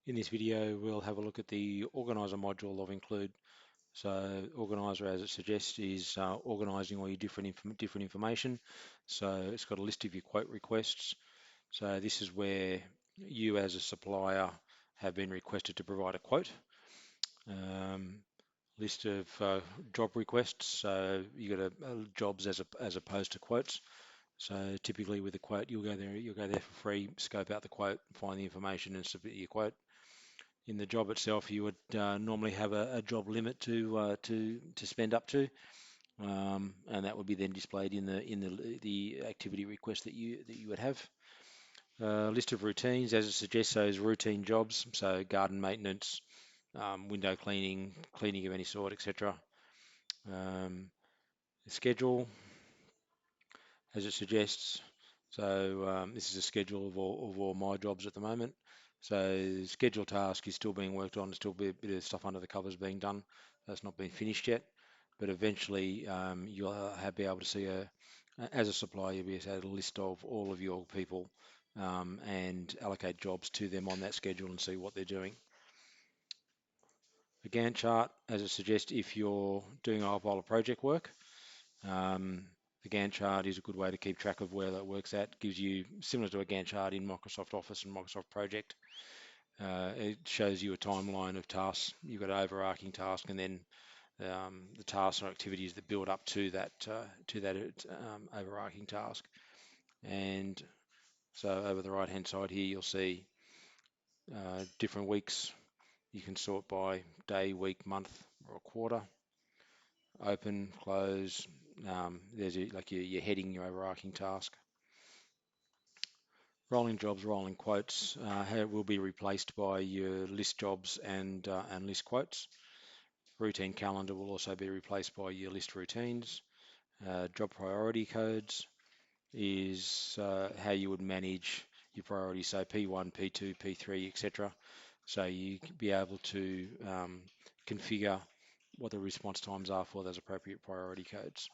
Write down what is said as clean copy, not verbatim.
In this video, we'll have a look at the Organiser module of Inclood. So Organiser, as it suggests, is organising all your different information. So it's got a list of your quote requests. So this is where you as a supplier have been requested to provide a quote. List of job requests. So you got jobs as opposed to quotes. So typically with a quote, you'll go there for free, scope out the quote, find the information, and submit your quote. In the job itself, you would normally have a job limit to spend up to, and that would be then displayed in the activity request that you would have. List of routines, as it suggests, those routine jobs, so garden maintenance, window cleaning, cleaning of any sort, etc. Um, Schedule, as it suggests. So this is a schedule of all my jobs at the moment. So schedule task is still being worked on. There's still a bit of stuff under the covers being done. That's not been finished yet, but eventually you'll be able to see as a supplier, you'll be able to have a list of all of your people and allocate jobs to them on that schedule and see what they're doing. A Gantt chart, as it suggests, if you're doing a whole pile of project work, um, the Gantt chart is a good way to keep track of where that works at. Gives you, similar to a Gantt chart in Microsoft Office and Microsoft Project, it shows you a timeline of tasks. You've got an overarching task, and then the tasks or activities that build up to that overarching task. And so over the right-hand side here, you'll see different weeks. You can sort by day, week, month, or a quarter. Open, close. There's your heading, your overarching task. Rolling jobs, rolling quotes will be replaced by your list jobs and list quotes. Routine calendar will also be replaced by your list routines. Job priority codes is how you would manage your priorities, so P1, P2, P3, etc. So you can be able to configure what the response times are for those appropriate priority codes.